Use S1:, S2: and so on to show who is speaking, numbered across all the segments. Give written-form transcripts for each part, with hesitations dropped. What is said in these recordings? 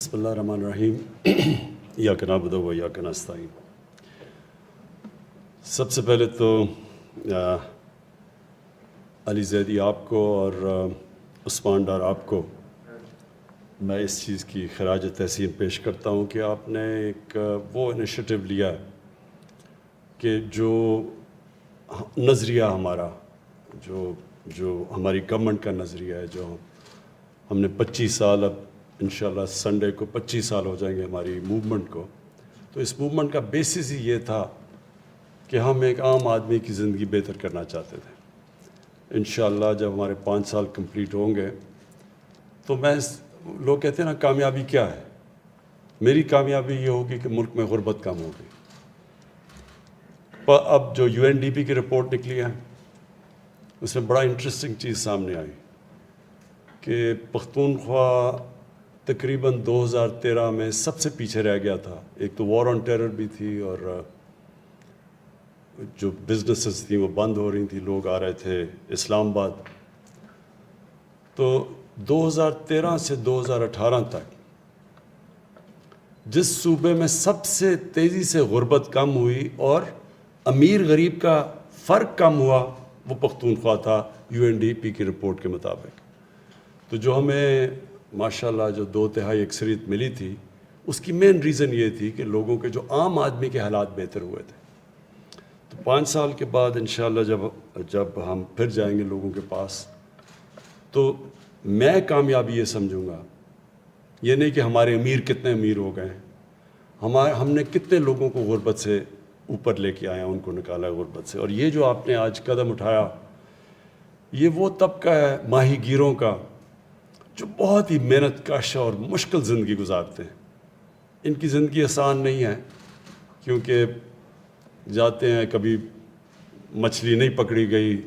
S1: بسم اللہ الرحمن الرحیم ایاک نعبد و ایاک نستعین۔ سب سے پہلے تو علی زیدی آپ کو اور عثمان ڈار آپ کو میں اس چیز کی خراج تحسین پیش کرتا ہوں کہ آپ نے ایک وہ انیشیٹو لیا ہے کہ جو نظریہ ہمارا جو ہماری گورنمنٹ کا نظریہ ہے، جو ہم نے 25 سال، اب انشاءاللہ سنڈے کو 25 سال ہو جائیں گے ہماری موومنٹ کو، تو اس موومنٹ کا بیسس ہی یہ تھا کہ ہم ایک عام آدمی کی زندگی بہتر کرنا چاہتے تھے۔ انشاءاللہ جب ہمارے 5 سال کمپلیٹ ہوں گے تو لوگ کہتے ہیں نا کامیابی کیا ہے، میری کامیابی یہ ہوگی کہ ملک میں غربت کم ہوگی۔ پر اب جو UNDP کی رپورٹ نکلی ہے اس میں بڑا انٹرسٹنگ چیز سامنے آئی کہ پختونخوا تقریباً 2013 میں سب سے پیچھے رہ گیا تھا۔ ایک تو وار آن ٹیرر بھی تھی اور جو بزنسز تھیں وہ بند ہو رہی تھیں، لوگ آ رہے تھے اسلام آباد۔ تو 2013 سے 2018 تک جس صوبے میں سب سے تیزی سے غربت کم ہوئی اور امیر غریب کا فرق کم ہوا وہ پختونخوا تھا UNDP کی رپورٹ کے مطابق۔ تو جو ہمیں ماشاءاللہ جو 2/3 اکثریت ملی تھی، اس کی مین ریزن یہ تھی کہ لوگوں کے جو عام آدمی کے حالات بہتر ہوئے تھے۔ تو 5 سال کے بعد انشاءاللہ جب ہم پھر جائیں گے لوگوں کے پاس، تو میں کامیابی یہ سمجھوں گا، یہ نہیں کہ ہمارے امیر کتنے امیر ہو گئے ہیں، ہم نے کتنے لوگوں کو غربت سے اوپر لے کے آئے ہیں، ان کو نکالا ہے غربت سے۔ اور یہ جو آپ نے آج قدم اٹھایا، یہ وہ طبقہ ہے ماہی گیروں کا جو بہت ہی محنت کش اور مشکل زندگی گزارتے ہیں۔ ان کی زندگی آسان نہیں ہے، کیونکہ جاتے ہیں، کبھی مچھلی نہیں پکڑی گئی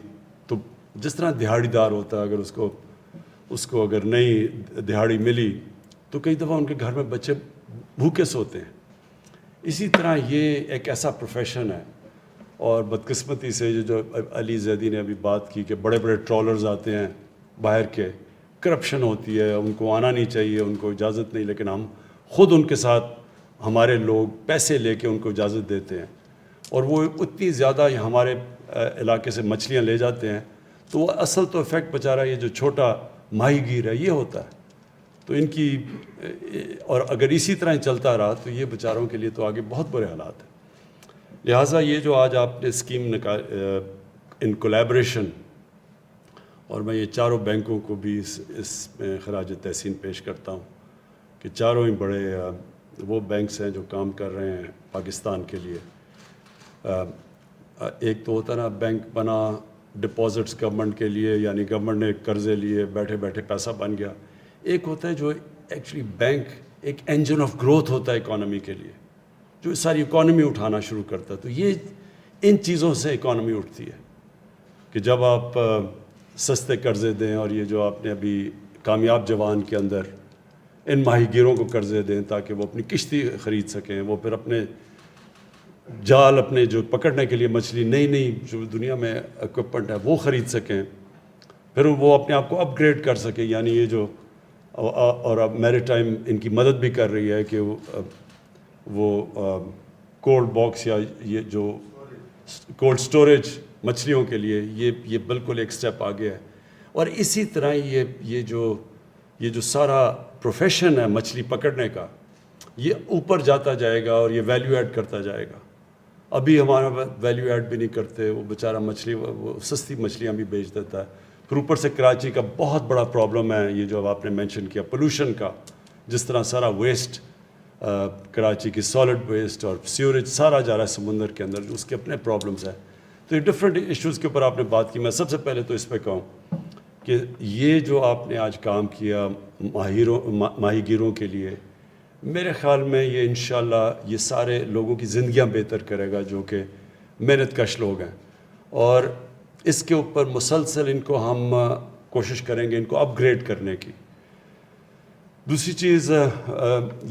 S1: تو جس طرح دہاڑی دار ہوتا ہے، اگر اس کو اگر نہیں دہاڑی ملی تو کئی دفعہ ان کے گھر میں بچے بھوکے سوتے ہیں۔ اسی طرح یہ ایک ایسا پروفیشن ہے، اور بدقسمتی سے جو علی زیدی نے ابھی بات کی کہ بڑے بڑے ٹرالرز آتے ہیں باہر کے، کرپشن ہوتی ہے، ان کو آنا نہیں چاہیے، ان کو اجازت نہیں، لیکن ہم خود ان کے ساتھ ہمارے لوگ پیسے لے کے ان کو اجازت دیتے ہیں، اور وہ اتنی زیادہ ہمارے علاقے سے مچھلیاں لے جاتے ہیں، تو وہ اصل تو افیکٹ بیچارہ یہ جو چھوٹا ماہی گیر ہے یہ ہوتا ہے۔ تو ان کی، اور اگر اسی طرح چلتا رہا تو یہ بیچاروں کے لیے تو آگے بہت برے حالات ہیں۔ لہٰذا یہ جو آج آپ نے اسکیم ان کولیبریشن، اور میں یہ چاروں بینکوں کو بھی اس میں خراج تحسین پیش کرتا ہوں کہ چاروں ہی بڑے وہ بینکس ہیں جو کام کر رہے ہیں پاکستان کے لیے۔ ایک تو ہوتا نا بینک بنا ڈپازٹس گورنمنٹ کے لیے، یعنی گورنمنٹ نے قرضے لیے، بیٹھے بیٹھے پیسہ بن گیا۔ ایک ہوتا ہے جو ایکچولی بینک ایک انجن آف گروتھ ہوتا ہے اکانومی کے لیے، جو ساری اکانومی اٹھانا شروع کرتا ہے۔ تو یہ ان چیزوں سے اکانومی اٹھتی ہے کہ جب آپ سستے قرضے دیں، اور یہ جو آپ نے ابھی کامیاب جوان کے اندر ان ماہی گیروں کو قرضے دیں تاکہ وہ اپنی کشتی خرید سکیں، وہ پھر اپنے جال، اپنے جو پکڑنے کے لیے مچھلی نئی جو دنیا میں اکوپمنٹ ہے وہ خرید سکیں، پھر وہ اپنے آپ کو اپ گریڈ کر سکیں۔ یعنی یہ جو، اور اب میری ٹائم ان کی مدد بھی کر رہی ہے کہ وہ کولڈ باکس یا یہ جو کولڈ سٹوریج مچھلیوں کے لیے، یہ بالکل ایک سٹیپ آگے ہے۔ اور اسی طرح یہ جو سارا پروفیشن ہے مچھلی پکڑنے کا، یہ اوپر جاتا جائے گا اور یہ ویلیو ایڈ کرتا جائے گا۔ ابھی ہمارا ویلیو ایڈ بھی نہیں کرتے، وہ بیچارہ مچھلی، وہ سستی مچھلیاں بھی بیچ دیتا ہے۔ پھر اوپر سے کراچی کا بہت بڑا پرابلم ہے یہ جو آپ نے مینشن کیا، پولوشن کا، جس طرح سارا ویسٹ کراچی کی سالڈ ویسٹ اور سیوریج سارا جا رہا ہے سمندر کے اندر، جو اس کے اپنے پرابلمس ہیں۔ تو یہ ڈفرینٹ ایشوز کے اوپر آپ نے بات کی۔ میں سب سے پہلے تو اس پہ کہوں کہ یہ جو آپ نے آج کام کیا ماہی گیروں کے لیے، میرے خیال میں یہ انشاءاللہ یہ سارے لوگوں کی زندگیاں بہتر کرے گا جو کہ محنت کش لوگ ہیں، اور اس کے اوپر مسلسل ان کو ہم کوشش کریں گے ان کو اپ گریڈ کرنے کی۔ دوسری چیز،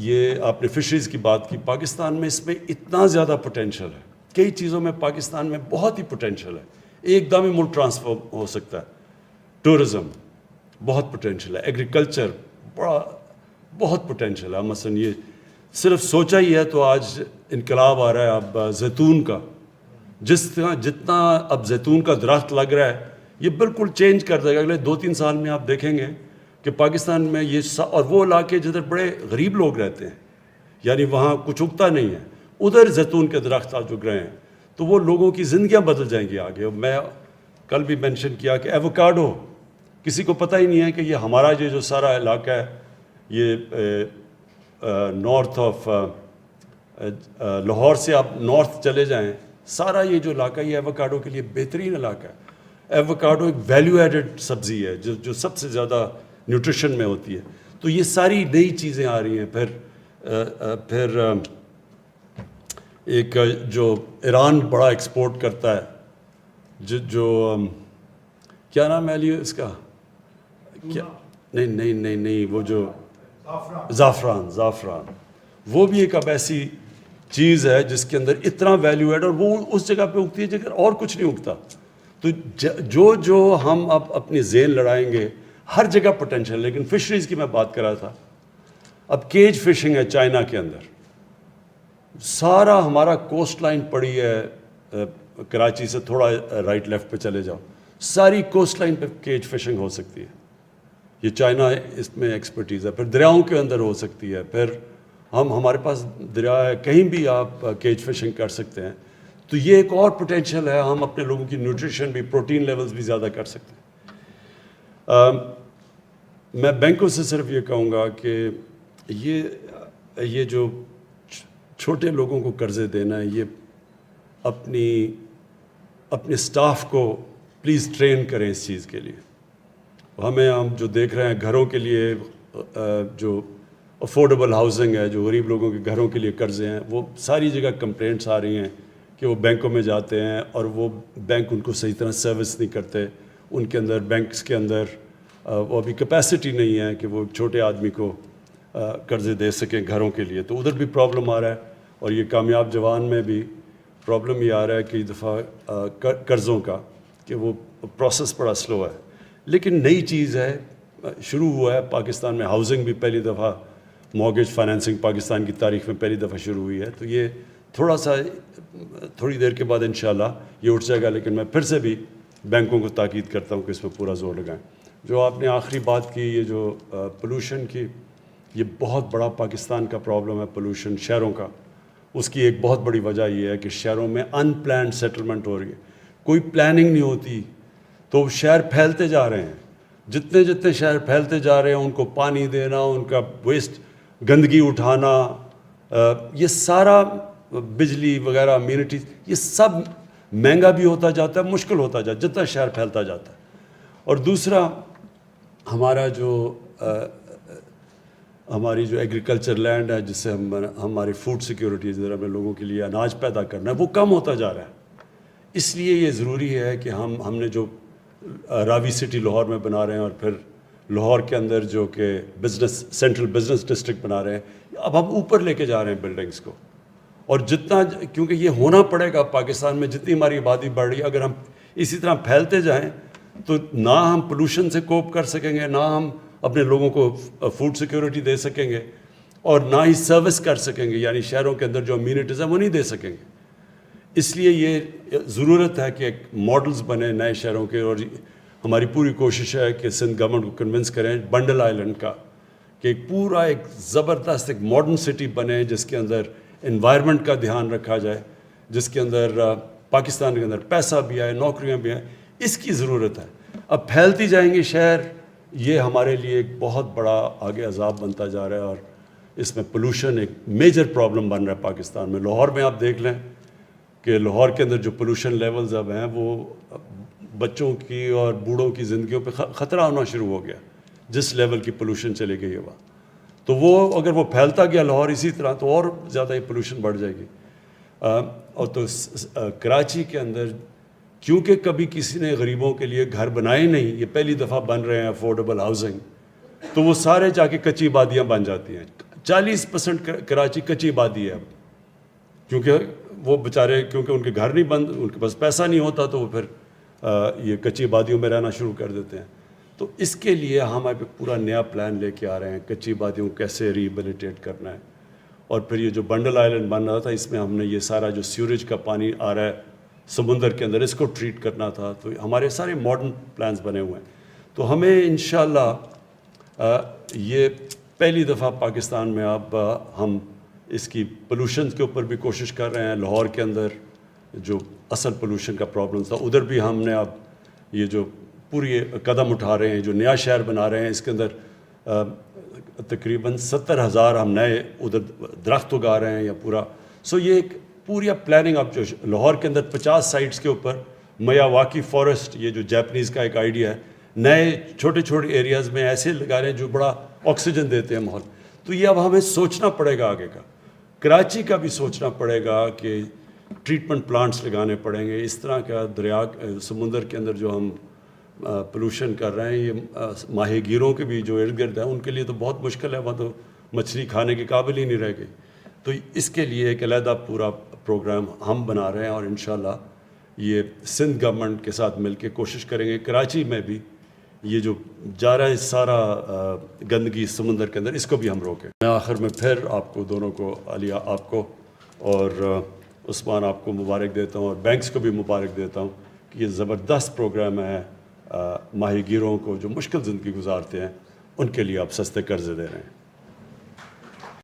S1: یہ آپ نے فشریز کی بات کی، پاکستان میں اس میں اتنا زیادہ پوٹینشل ہے، کئی چیزوں میں پاکستان میں بہت ہی پوٹینشل ہے، ایک دم ہی ملک ٹرانسفارم ہو سکتا ہے۔ ٹورزم بہت پوٹینشل ہے، ایگریکلچر بڑا بہت پوٹینشیل ہے. مثلا یہ صرف سوچا ہی ہے تو آج انقلاب آ رہا ہے اب زیتون کا. جس طرح جتنا اب زیتون کا درخت لگ رہا ہے یہ بالکل چینج کر دے گا. اگلے 2-3 سال میں آپ دیکھیں گے کہ پاکستان میں یہ اور وہ علاقے جدھر بڑے غریب لوگ رہتے ہیں, یعنی وہاں کچھ اگتا نہیں ہے, ادھر زیتون کے درخت آج اگ رہے ہیں, تو وہ لوگوں کی زندگیاں بدل جائیں گی آگے. میں کل بھی مینشن کیا کہ ایووکاڈو کسی کو پتہ ہی نہیں ہے کہ یہ ہمارا یہ جو سارا علاقہ ہے یہ نارتھ آف لاہور سے آپ نارتھ چلے جائیں, سارا یہ جو علاقہ یہ ایووکاڈو کے لیے بہترین علاقہ ہے. ایووکاڈو ایک ویلیو ایڈڈ سبزی ہے جو سب سے زیادہ نیوٹریشن میں ہوتی ہے. تو یہ ساری نئی چیزیں آ رہی ہیں. پھر ایک جو ایران بڑا ایکسپورٹ کرتا ہے جو کیا نام ہے علی اس کا, کیا نہیں وہ جو زعفران, وہ بھی ایک اب ایسی چیز ہے جس کے اندر اتنا ویلیو ایڈ, اور وہ اس جگہ پہ اگتی ہے جگہ اور کچھ نہیں اگتا. تو جو ہم اب اپنی ذہن لڑائیں گے ہر جگہ پوٹینشیل. لیکن فشریز کی میں بات کر رہا تھا, اب کیج فشنگ ہے چائنا کے اندر, سارا ہمارا کوسٹ لائن پڑی ہے کراچی سے تھوڑا رائٹ لیفٹ پہ چلے جاؤ, ساری کوسٹ لائن پہ کیج فشنگ ہو سکتی ہے. یہ چائنا اس میں ایکسپرٹیز ہے. پھر دریاؤں کے اندر ہو سکتی ہے. پھر ہمارے پاس دریا ہے, کہیں بھی آپ کیج فشنگ کر سکتے ہیں. تو یہ ایک اور پوٹینشیل ہے. ہم اپنے لوگوں کی نیوٹریشن بھی, پروٹین لیولز بھی زیادہ کر سکتے ہیں. میں بینکوں سے صرف یہ کہوں گا کہ یہ جو چھوٹے لوگوں کو قرضے دینا ہے, یہ اپنے سٹاف کو پلیز ٹرین کریں اس چیز کے لیے. ہم جو دیکھ رہے ہیں گھروں کے لیے جو افورڈیبل ہاؤسنگ ہے, جو غریب لوگوں کے گھروں کے لیے قرضے ہیں, وہ ساری جگہ کمپلینٹس آ رہی ہیں کہ وہ بینکوں میں جاتے ہیں اور وہ بینک ان کو صحیح طرح سروس نہیں کرتے. ان کے اندر بینکس کے اندر وہ ابھی کیپیسٹی نہیں ہے کہ وہ چھوٹے آدمی کو قرضے دے سکیں گھروں کے لیے. تو ادھر بھی پرابلم آ رہا ہے. اور یہ کامیاب جوان میں بھی پرابلم یہ آ رہا ہے کئی دفعہ قرضوں کا کہ وہ پروسیس بڑا سلو ہے. لیکن نئی چیز ہے, شروع ہوا ہے پاکستان میں ہاؤسنگ بھی پہلی دفعہ, مارگیج فائنینسنگ پاکستان کی تاریخ میں پہلی دفعہ شروع ہوئی ہے. تو یہ تھوڑی دیر کے بعد انشاءاللہ یہ اٹھ جائے گا. لیکن میں پھر سے بھی بینکوں کو تاکید کرتا ہوں کہ اس پہ پورا زور لگائیں. جو آپ نے آخری بات کی, یہ جو پولوشن کی, یہ بہت بڑا پاکستان کا پرابلم ہے پولوشن شہروں کا. اس کی ایک بہت بڑی وجہ یہ ہے کہ شہروں میں ان پلانڈ سیٹلمنٹ ہو رہی ہے, کوئی پلاننگ نہیں ہوتی, تو شہر پھیلتے جا رہے ہیں. جتنے شہر پھیلتے جا رہے ہیں ان کو پانی دینا, ان کا ویسٹ گندگی اٹھانا, یہ سارا بجلی وغیرہ امینٹیز, یہ سب مہنگا بھی ہوتا جاتا ہے, مشکل ہوتا جاتا ہے جتنا شہر پھیلتا جاتا ہے. اور دوسرا ہماری جو ایگریکلچر لینڈ ہے, جس سے ہماری فوڈ سیکیورٹی, جدھر ہمیں لوگوں کے لیے اناج پیدا کرنا ہے, وہ کم ہوتا جا رہا ہے. اس لیے یہ ضروری ہے کہ ہم نے جو راوی سٹی لاہور میں بنا رہے ہیں, اور پھر لاہور کے اندر جو کہ سینٹرل بزنس ڈسٹرکٹ بنا رہے ہیں, اب ہم اوپر لے کے جا رہے ہیں بلڈنگس کو. اور کیونکہ یہ ہونا پڑے گا پاکستان میں, جتنی ہماری آبادی بڑھ رہی ہے, اگر ہم اسی طرح پھیلتے جائیں تو نہ ہم پولوشن سے کوپ کر سکیں گے, نہ ہم اپنے لوگوں کو فوڈ سیکیورٹی دے سکیں گے, اور نہ ہی سروس کر سکیں گے, یعنی شہروں کے اندر جو امینٹیز ہیں وہ نہیں دے سکیں گے. اس لیے یہ ضرورت ہے کہ ایک ماڈلز بنے نئے شہروں کے. اور ہماری پوری کوشش ہے کہ سندھ گورنمنٹ کو کنونس کریں بنڈل آئلینڈ کا, کہ ایک زبردست ایک ماڈرن سٹی بنے جس کے اندر انوائرمنٹ کا دھیان رکھا جائے, جس کے اندر پاکستان کے اندر پیسہ بھی آئے, نوکریاں بھی آئیں. اس کی ضرورت ہے. اب پھیلتی جائیں گے شہر, یہ ہمارے لیے ایک بہت بڑا آگے عذاب بنتا جا رہا ہے. اور اس میں پولوشن ایک میجر پرابلم بن رہا ہے پاکستان میں. لاہور میں آپ دیکھ لیں کہ لاہور کے اندر جو پولوشن لیولز اب ہیں, وہ بچوں کی اور بوڑھوں کی زندگیوں پہ خطرہ ہونا شروع ہو گیا, جس لیول کی پولوشن چلی گئی ہے وہاں. تو اگر وہ پھیلتا گیا لاہور اسی طرح, تو اور زیادہ یہ پولوشن بڑھ جائے گی. اور تو کراچی کے اندر کیونکہ کبھی کسی نے غریبوں کے لیے گھر بنائے نہیں, یہ پہلی دفعہ بن رہے ہیں افورڈیبل ہاؤسنگ, تو وہ سارے جا کے کچی آبادیاں بن جاتی ہیں. 40% کراچی کچی آبادی ہے اب, کیونکہ وہ بیچارے, کیونکہ ان کے گھر نہیں بند, ان کے پاس پیسہ نہیں ہوتا, تو وہ پھر یہ کچی آبادیوں میں رہنا شروع کر دیتے ہیں. تو اس کے لیے ہم اب پورا نیا پلان لے کے آ رہے ہیں، کچی وادیوں کو کیسے ریہیبلیٹیٹ کرنا ہے، اور پھر یہ جو بنڈل آئلینڈ بن رہا تھا اس میں ہم نے یہ سارا جو سیوریج کا پانی آ رہا ہے سمندر کے اندر اس کو ٹریٹ کرنا تھا. تو ہمارے سارے ماڈرن پلانز بنے ہوئے ہیں. تو ہمیں انشاءاللہ یہ پہلی دفعہ پاکستان میں اب ہم اس کی پولوشن کے اوپر بھی کوشش کر رہے ہیں. لاہور کے اندر جو اصل پولوشن کا پرابلم تھا ادھر بھی ہم نے اب یہ جو پوری قدم اٹھا رہے ہیں، جو نیا شہر بنا رہے ہیں اس کے اندر تقریباً 70,000 ہم نئے ادھر درخت اگا رہے ہیں یا پورا. سو یہ ایک پوری اب پلاننگ اب جو لاہور کے اندر 50 سائٹس کے اوپر میاواکی فارسٹ، یہ جو جاپنیز کا ایک آئیڈیا ہے، نئے چھوٹے چھوٹے ایریاز میں ایسے لگا رہے ہیں جو بڑا آکسیجن دیتے ہیں ماحول. تو یہ اب ہمیں سوچنا پڑے گا آگے کا. کراچی کا بھی سوچنا پڑے گا کہ ٹریٹمنٹ پلانٹس لگانے پڑیں گے. اس طرح کا دریا سمندر کے اندر جو ہم پولوشن کر رہے ہیں، یہ ماہی گیروں کے بھی جو ارد گرد ہیں ان کے لیے تو بہت مشکل ہے، وہاں تو مچھلی کھانے کے قابل ہی نہیں رہ گئی. تو اس کے لیے ایک علیحدہ پورا پروگرام ہم بنا رہے ہیں، اور انشاءاللہ یہ سندھ گورنمنٹ کے ساتھ مل کے کوشش کریں گے کراچی میں بھی یہ جو جا رہا ہے سارا گندگی سمندر کے اندر اس کو بھی ہم روکیں. میں آخر میں پھر آپ کو دونوں کو، علیہ آپ کو اور عثمان آپ کو مبارک دیتا ہوں، اور بینکس کو بھی مبارک دیتا ہوں کہ یہ زبردست پروگرام ہے. ماہی گیروں کو جو مشکل زندگی گزارتے ہیں ان کے لیے آپ سستے قرضے دے رہے ہیں.